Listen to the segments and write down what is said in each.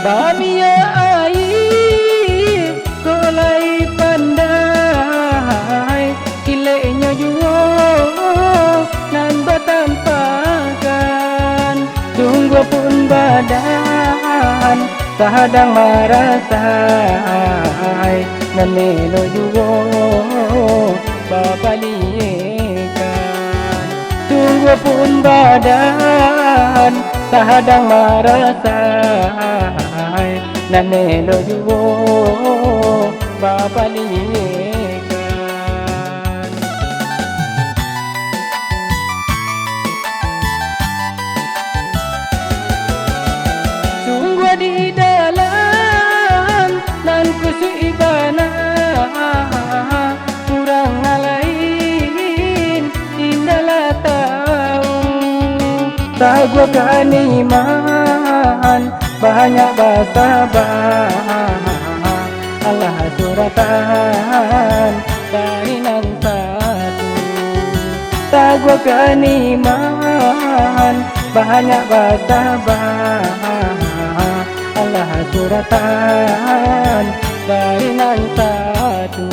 Bamia air kolai pandai kilenya juo nan batampakan tunggu pun badan kadang marasai nan melo juo babaliekan tunggu pun badan kadang marasai nan melo juo babaliekan. Sungguh di dalam nan kusuibana kurang ngalain indahlah tahu tak gua kaniman banyak basabah Allah suratan dari nan satu tak gua kaniman banyak basabah Allah suratan dari nan satu.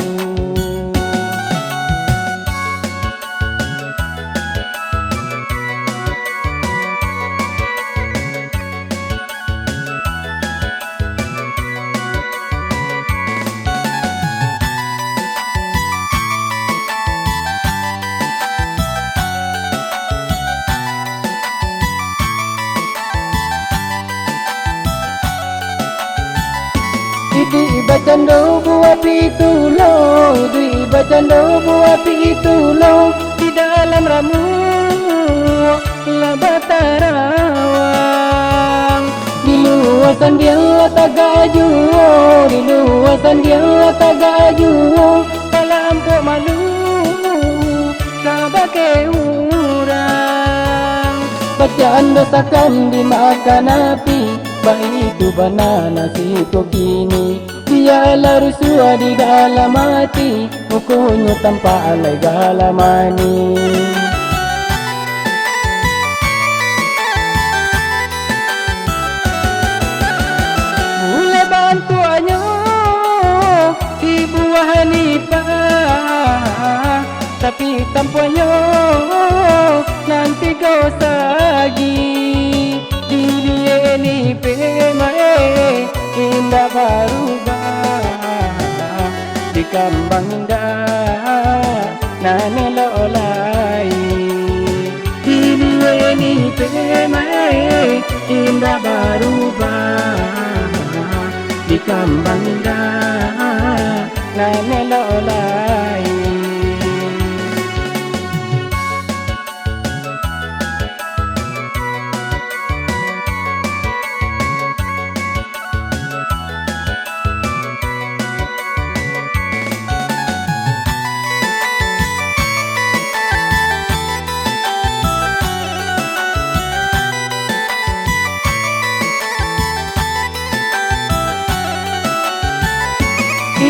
Di bacando buat pitulo, di bacando buat pitulo di dalam ramu labatarawang di luasan dia tagajuo, di luasan dia tagajuo lampu malu kabake urang bacaan dosakan dimakan api baik itu banana si kokini dia larusua di dalam hati mukunya tanpa alay galamani. Mulai bantuannya si buah nipah tapi tanpanya nanti kau sagi ni pemae indah berubah di kambang indah nane lolai ni pemae indah berubah di kambang indah nane lolai.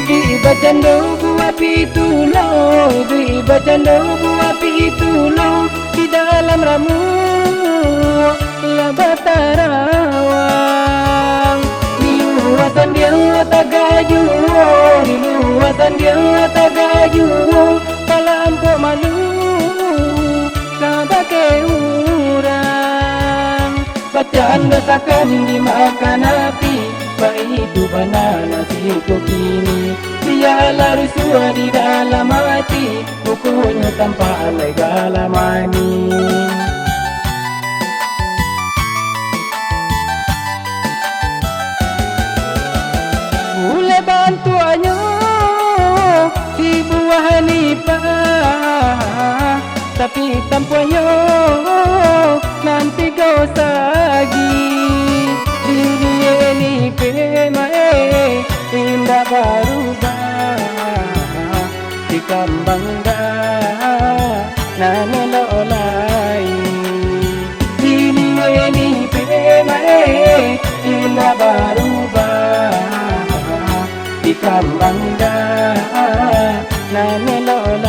Di bacando buat pitulo, di bacando buat pitulo di dalam ramu labatarawang di luasan dia tagajuo, di luasan dia tagajuo lampu malu kabake urang bacaan dosakan dimakan api baik itu banana si kokini dia larusua di dalam hati bukunya tanpa alay galamani. Mulai bantuannya si buah nipah tapi tanpanya nanti kau sagi ni pemae indah berubah di kambang indah nane lolai ni pemae indah berubah di kambang indah nane lolai.